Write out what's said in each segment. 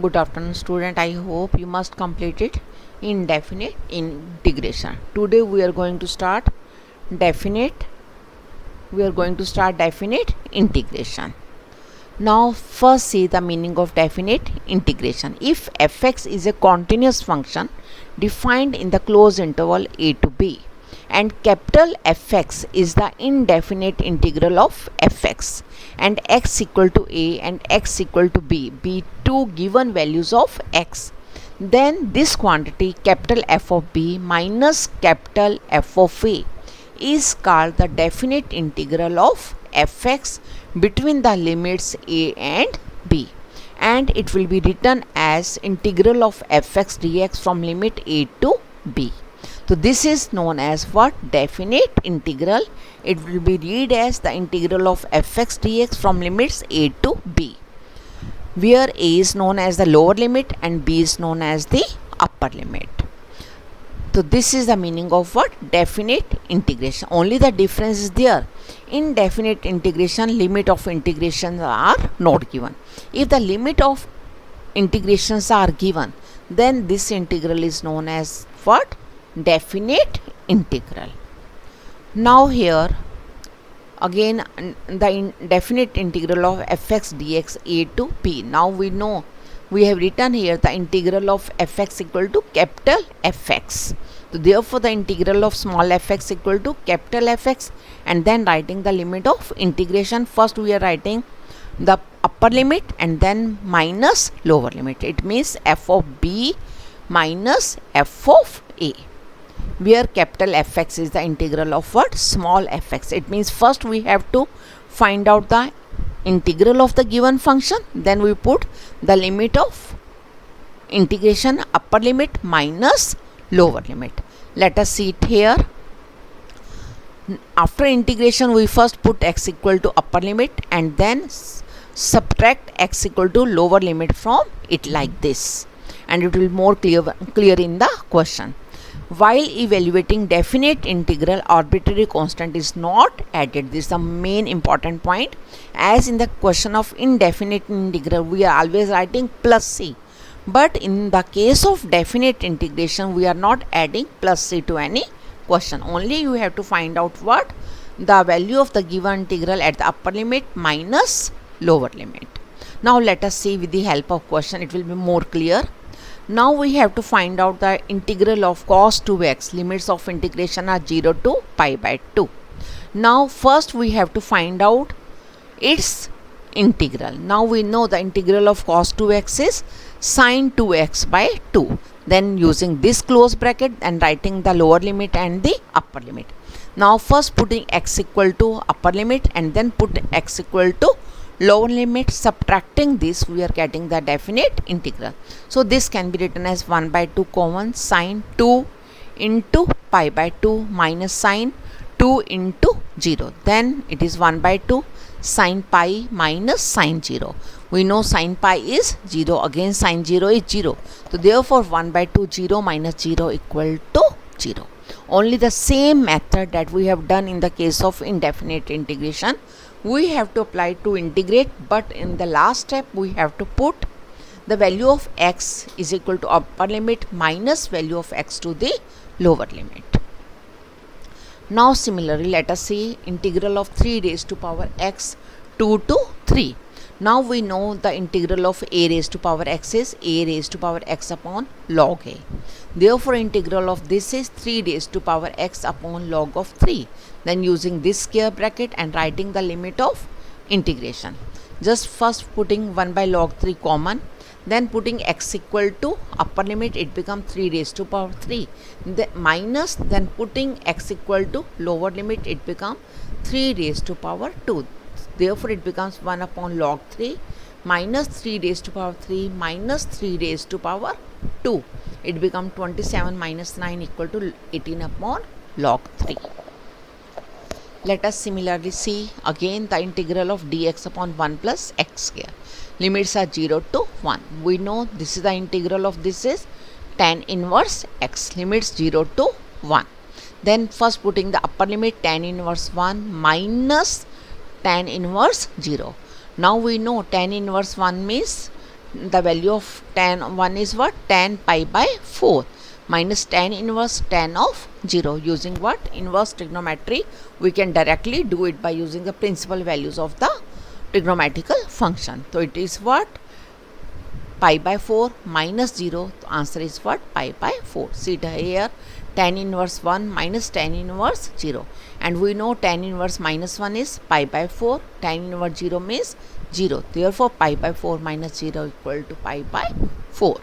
Good afternoon, student. I hope you must complete it indefinite integration. Today we are going to start definite. Definite integration. Now first see the meaning of definite integration. If fx is a continuous function defined in the closed interval a to b, and capital Fx is the indefinite integral of fx, and x equal to a and x equal to b be two given values of x, then this quantity capital F of b minus capital F of a is called the definite integral of fx between the limits a and b, and it will be written as integral of fx dx from limit a to b. So this is known as what? Definite integral. It will be read as the integral of fx dx from limits a to b, where a is known as the lower limit and b is known as the upper limit. So this is the meaning of what? Definite integration. Only the difference is there. In definite integration, limit of integrations are not given. If the limit of integrations are given, then this integral is known as what? Definite integral. Now here again the definite integral of fx dx a to b. Now we know we have written here the integral of fx equal to capital Fx. So therefore the integral of small fx equal to capital Fx, and then writing the limit of integration. First we are writing the upper limit and then minus lower limit. It means f of b minus f of a, where capital Fx is the integral of what? Small fx. It means first we have to find out the integral of the given function, then we put the limit of integration upper limit minus lower limit. Let us see it here. After integration we first put x equal to upper limit and then subtract x equal to lower limit from it, like this, and it will be more clear in the question. While evaluating definite integral, arbitrary constant is not added. This is the main important point. As in the question of indefinite integral, we are always writing plus c. But in the case of definite integration, we are not adding plus c to any question. Only you have to find out what? The value of the given integral at the upper limit minus lower limit. Now let us see with the help of question. It will be more clear. Now we have to find out the integral of cos 2x. Limits of integration are 0 to pi by 2. Now first we have to find out its integral. Now we know the integral of cos 2x is sin 2x by 2. Then using this close bracket and writing the lower limit and the upper limit. Now first putting x equal to upper limit and then put x equal to lower limit. Subtracting this, we are getting the definite integral. So this can be written as 1 by 2 common sin 2 into pi by 2 minus sin 2 into 0. Then it is 1 by 2 sin pi minus sin 0. We know sin pi is 0, again sin 0 is 0. So therefore 1 by 2 0 minus 0 equal to 0. Only the same method that we have done in the case of indefinite integration we have to apply to integrate, but in the last step we have to put the value of x is equal to upper limit minus value of x to the lower limit. Now similarly let us see integral of 3 raised to power x 2 to 3. Now we know the integral of a raised to power x is a raised to power x upon log a. Therefore integral of this is 3 raised to power x upon log of 3. Then using this square bracket and writing the limit of integration. Just first putting 1 by log 3 common, then putting x equal to upper limit, it becomes 3 raised to power 3. The minus, then putting x equal to lower limit, it becomes 3 raised to power 2. Therefore it becomes 1 upon log 3 minus 3 raised to power 3 minus 3 raised to power 2. It becomes 27 minus 9 equal to 18 upon log 3. Let us similarly see again the integral of dx upon 1 plus x square. Limits are 0 to 1. We know this is the integral of this is tan inverse x. Limits 0 to 1. Then first putting the upper limit tan inverse 1 minus tan inverse 0. Now we know tan inverse 1 means the value of tan 1 is what? Tan pi by 4 minus tan inverse tan of 0. Using what? Inverse trigonometry, we can directly do it by using the principal values of the trigonometrical function. So it is what? Pi by 4 minus 0. The answer is what? Pi by 4. See it here, tan inverse 1 minus tan inverse 0, and we know tan inverse minus 1 is pi by 4, tan inverse 0 means 0. Therefore pi by 4 minus 0 equal to pi by 4.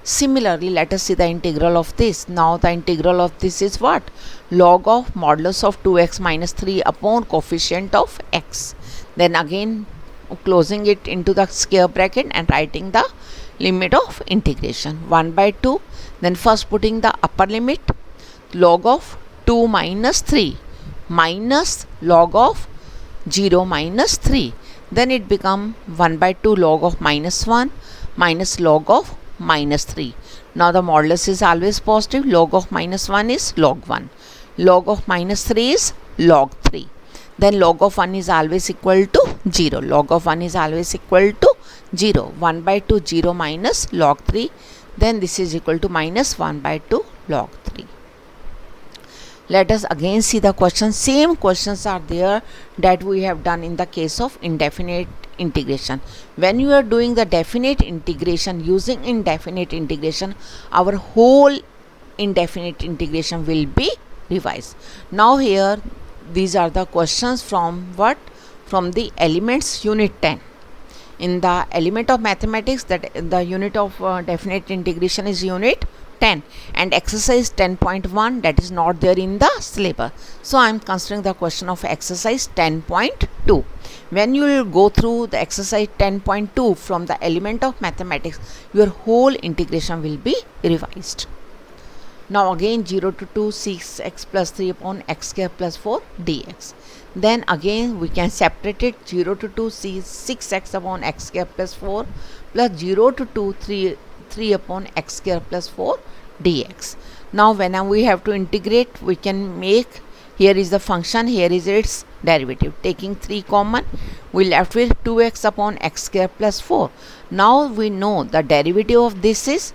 Similarly, let us see the integral of this. Now the integral of this is what? Log of modulus of 2x minus 3 upon coefficient of x. Then again closing it into the square bracket and writing the limit of integration 1 by 2. Then first putting the upper limit, log of 2 minus 3 minus log of 0 minus 3. Then it become 1 by 2 log of minus 1 minus log of minus 3. Now the modulus is always positive. Log of minus 1 is log 1. Log of minus 3 is log 3. Then log of 1 is always equal to 0. Log of 1 is always equal to 0. 1 by 2 0 minus log 3. Then this is equal to minus 1 by 2 log 3. Let us again see the question. Same questions are there that we have done in the case of indefinite integration. When you are doing the definite integration, using indefinite integration, our whole indefinite integration will be revised. Now here these are the questions from what? From the elements unit 10. In the element of mathematics, that the unit of definite integration is unit 10, and exercise 10.1 that is not there in the syllabus. So I am considering the question of exercise 10.2. When you will go through the exercise 10.2 from the element of mathematics, your whole integration will be revised. Now again 0 to 2 6x plus 3 upon x square plus 4 dx. Then again we can separate it. 0 to 2 6x upon x square plus 4 plus 0 to 2 3 upon x square plus 4 dx. Now when we have to integrate, we can make, here is the function, here is its derivative. Taking 3 common, we left with 2x upon x square plus 4. Now we know the derivative of this is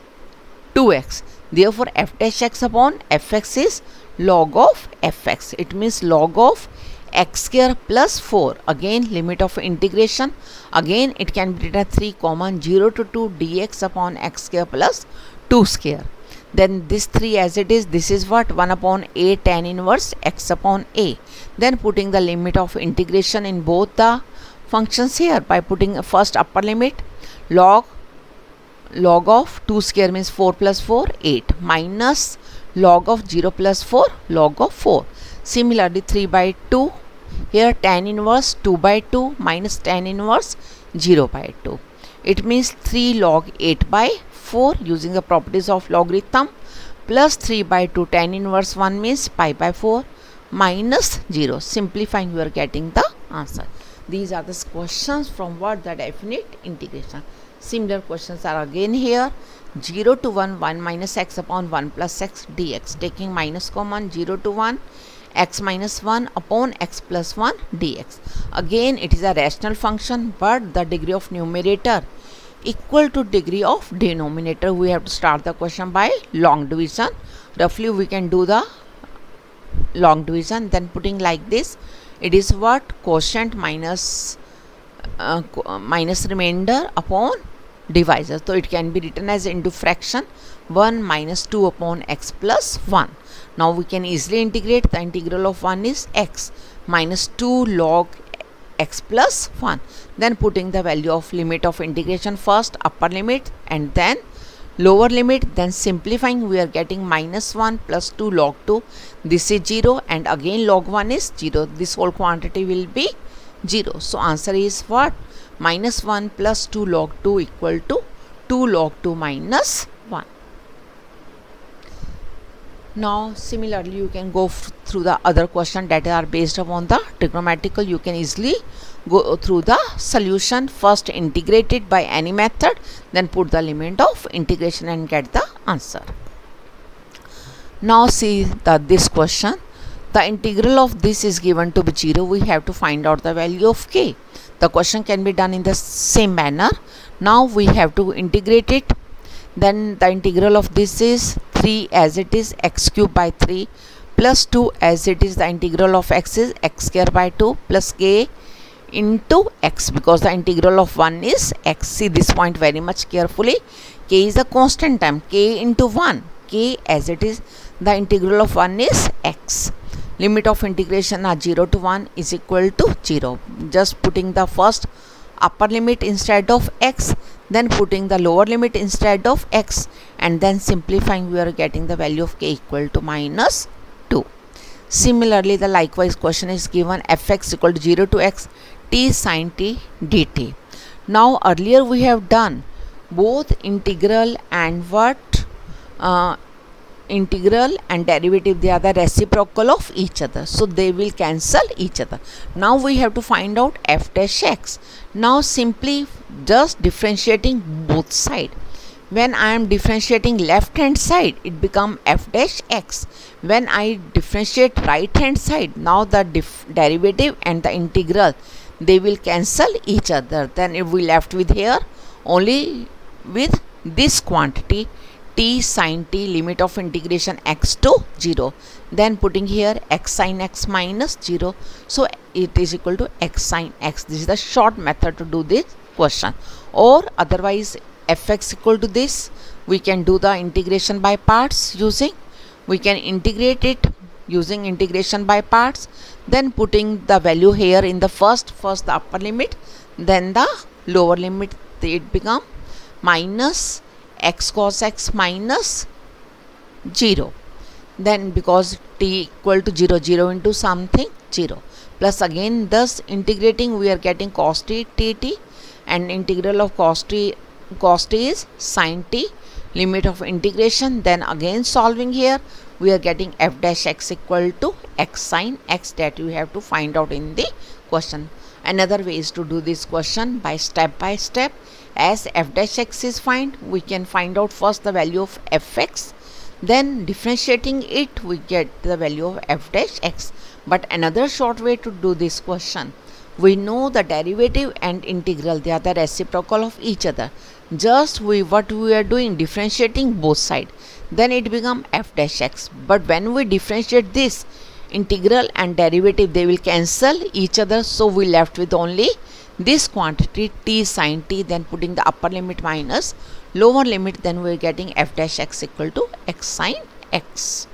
2x. Therefore f dash x upon fx is log of fx. It means log of x square plus 4. Again limit of integration. Again it can be written 3 common, 0 to 2 dx upon x square plus 2 square. Then this 3 as it is, this is what? 1 upon a tan inverse x upon a. Then putting the limit of integration in both the functions here by putting first upper limit, log of 2 square means 4 plus 4 8 minus log of 0 plus 4 log of 4. Similarly 3 by 2, here tan inverse 2 by 2 minus tan inverse 0 by 2. It means 3 log 8 by 4 using the properties of logarithm plus 3 by 2 tan inverse 1 means pi by 4 minus 0. Simplifying, you are getting the answer. These are the questions from what? The definite integration. Similar questions are again here. 0 to 1 1 minus x upon 1 plus x dx. Taking minus common, 0 to 1 x minus 1 upon x plus 1 dx. Again it is a rational function, but the degree of numerator equal to degree of denominator. We have to start the question by long division. Roughly we can do the long division, then putting like this, it is what? Quotient minus remainder upon divisor. So it can be written as into fraction 1 minus 2 upon x plus 1. Now we can easily integrate. The integral of 1 is x minus 2 log x plus 1. Then putting the value of limit of integration, first upper limit and then lower limit, then simplifying, we are getting minus 1 plus 2 log 2. This is 0 and again log 1 is 0. This whole quantity will be 0. So answer is what? Minus 1 plus 2 log 2 equal to 2 log 2 minus 1. Now similarly you can go through the other question that are based upon the trigonometrical. You can easily go through the solution. First integrate it by any method, then put the limit of integration and get the answer. Now see this question. The integral of this is given to be 0. We have to find out the value of k. The question can be done in the same manner. Now we have to integrate it. Then the integral of this is 3 as it is x cube by 3 plus 2 as it is, the integral of x is x square by 2 plus k into x, because the integral of 1 is x. See this point very much carefully. K is a constant term, k into 1, k as it is, the integral of 1 is x. Limit of integration are 0 to 1 is equal to 0. Just putting the first upper limit instead of x, then putting the lower limit instead of x, and then simplifying, we are getting the value of k equal to minus 2. Similarly, the likewise question is given fx equal to 0 to x t sin t dt. Now earlier we have done both integral and what integral and derivative, they are the reciprocal of each other, so they will cancel each other. Now we have to find out f dash x. Now simply just differentiating both side. When I am differentiating left hand side, it become f dash x. When I differentiate right hand side, now the derivative and the integral, they will cancel each other. Then if we left with here only with this quantity t sin t, limit of integration x to 0, then putting here x sin x minus 0, so it is equal to x sin x. This is the short method to do this question. Or otherwise fx equal to this, we can do the integration by parts using, we can integrate it using integration by parts, then putting the value here in the first the upper limit, then the lower limit, it become minus x cos x minus 0. Then because t equal to 0, 0 into something 0, plus again thus integrating, we are getting cos t dt, and integral of cos t is sin t, limit of integration, then again solving here, we are getting f dash x equal to x sin x, that you have to find out in the question. Another way is to do this question by step. As f dash x is find, we can find out first the value of fx, then differentiating it, we get the value of f dash x. But another short way to do this question, we know the derivative and integral, they are the reciprocal of each other. Just what we are doing, differentiating both sides, then it become f dash x. But when we differentiate this, integral and derivative, they will cancel each other, so we left with only this quantity t sin t, then putting the upper limit minus lower limit, then we are getting f dash x equal to x sin x.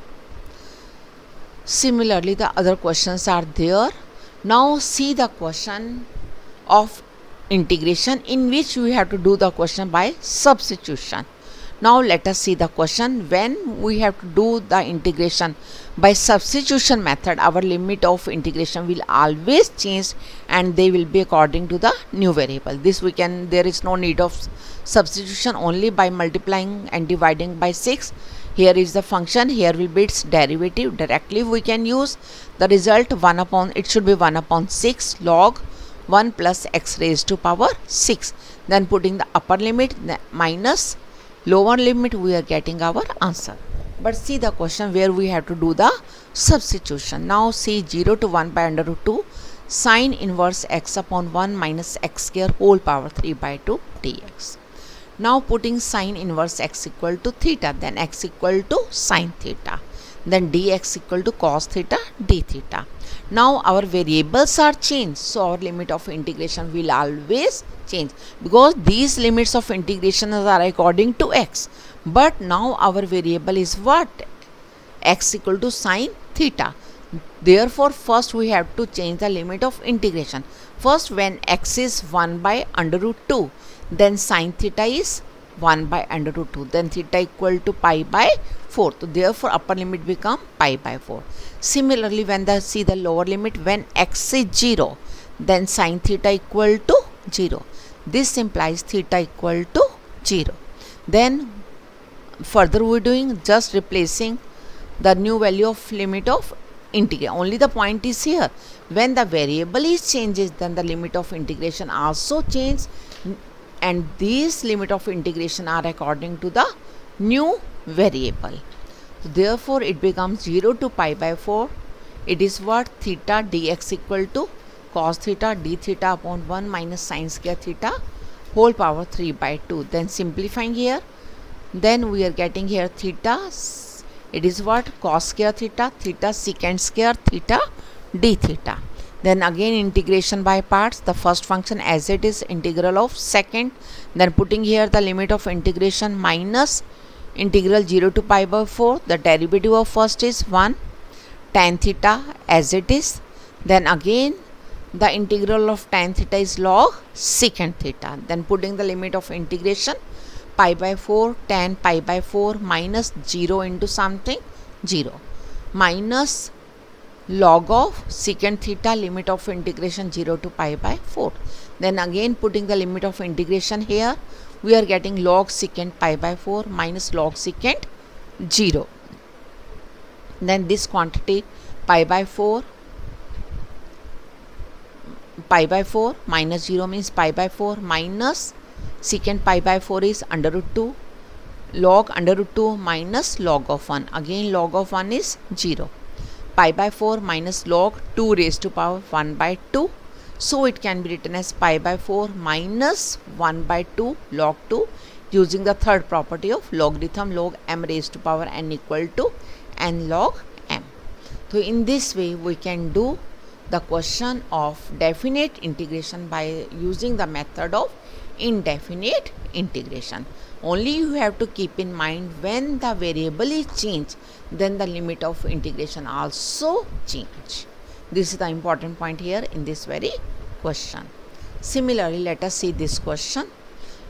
Similarly, the other questions are there. Now see the question of integration, in which we have to do the question by substitution. Now let us see the question. When we have to do the integration by substitution method, our limit of integration will always change, and they will be according to the new variable. This we can, there is no need of substitution, only by multiplying and dividing by 6. Here is the function, here will be its derivative, directly we can use the result 1 upon, it should be 1 upon 6 log 1 plus x raised to power 6, then putting the upper limit minus lower limit, we are getting our answer. But see the question where we have to do the substitution. Now see 0 to 1 by under root 2 sine inverse x upon 1 minus x square whole power 3 by 2 dx. Now putting sine inverse x equal to theta, then x equal to sine theta, then dx equal to cos theta d theta. Now our variables are changed, so our limit of integration will always change, because these limits of integration are according to x. But now our variable is what? X equal to sine theta. Therefore first we have to change the limit of integration. First, when x is 1 by under root 2, then sine theta is 1 by under root 2, then theta equal to pi by 4. So therefore upper limit become pi by 4. Similarly, when see the lower limit, when x is 0, then sine theta equal to 0. This implies theta equal to 0. Then further we are doing just replacing the new value of limit of integration. Only the point is here, when the variable is changes, then the limit of integration also changes, and these limit of integration are according to the new variable. So therefore it becomes 0 to pi by 4. It is what? Theta dx equal to cos theta d theta upon 1 minus sine square theta whole power 3 by 2. Then simplifying here, then we are getting here theta, it is what, cos square theta, theta secant square theta d theta. Then again integration by parts, the first function as it is, integral of second, then putting here the limit of integration minus integral 0 to pi by 4, the derivative of first is 1, tan theta as it is, then again the integral of tan theta is log secant theta, then putting the limit of integration pi by 4 tan pi by 4 minus 0 into something 0 minus log of secant theta, limit of integration 0 to pi by 4. Then again putting the limit of integration here, we are getting log secant pi by 4 minus log secant 0. Then this quantity pi by 4 minus 0 means pi by 4 minus secant pi by 4 is under root 2, log under root 2 minus log of 1, again log of 1 is 0, pi by 4 minus log 2 raised to power 1 by 2. So it can be written as pi by 4 minus 1 by 2 log 2 using the third property of logarithm log m raised to power n equal to n log m. So in this way we can do the question of definite integration by using the method of indefinite integration. Only you have to keep in mind when the variable is changed, then the limit of integration also change. This is the important point here in this very question. Similarly, let us see this question.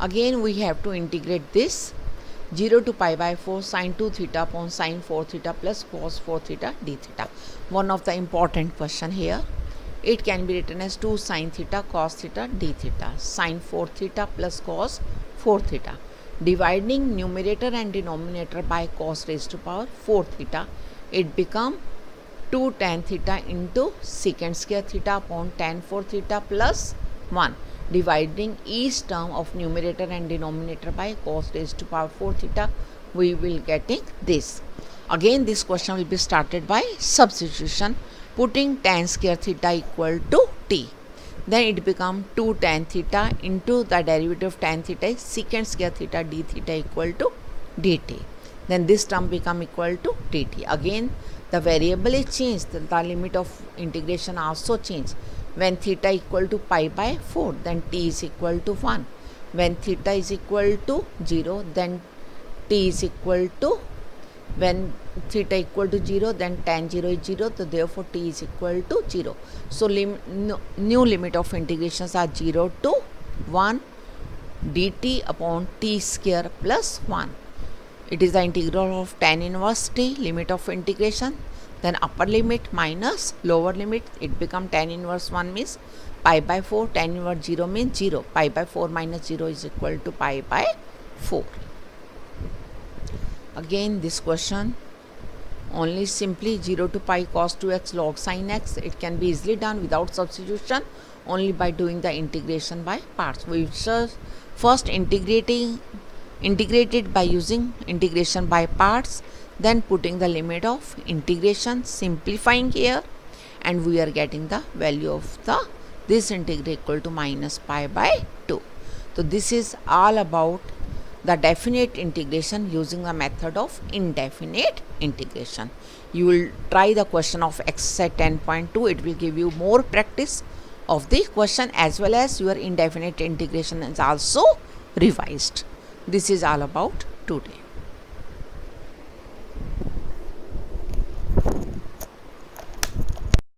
Again we have to integrate this 0 to pi by 4 sin 2 theta upon sin 4 theta plus cos 4 theta d theta. One of the important question here. It can be written as 2 sin theta cos theta d theta, sin 4 theta plus cos 4 theta. Dividing numerator and denominator by cos raised to power 4 theta, it become 2 tan theta into secant square theta upon tan 4 theta plus 1. Dividing each term of numerator and denominator by cos raised to power 4 theta, we will getting this. Again this question will be started by substitution, putting tan square theta equal to t. Then it become 2 tan theta into the derivative of tan theta is secant square theta d theta equal to dt. Then this term become equal to dt. Again the variable is changed, the limit of integration also changed. When theta equal to pi by 4, then t is equal to 1. When theta is equal to 0, then t is equal to, when theta equal to 0, then tan 0 is 0, so therefore t is equal to 0. So new limit of integrations are 0 to 1 dt upon t square plus 1. It is the integral of tan inverse t, limit of integration, then upper limit minus lower limit, it become tan inverse 1 means pi by 4, tan inverse 0 means 0, pi by 4 minus 0 is equal to pi by 4. Again this question, only simply 0 to pi cos 2x log sin x, it can be easily done without substitution, only by doing the integration by parts. We first integrated by using integration by parts, then putting the limit of integration, simplifying here, and we are getting the value of the this integral equal to minus pi by 2. So this is all about the definite integration using the method of indefinite integration. You will try the question of exercise 10.2. It will give you more practice of the question as well as your indefinite integration is also revised. This is all about today.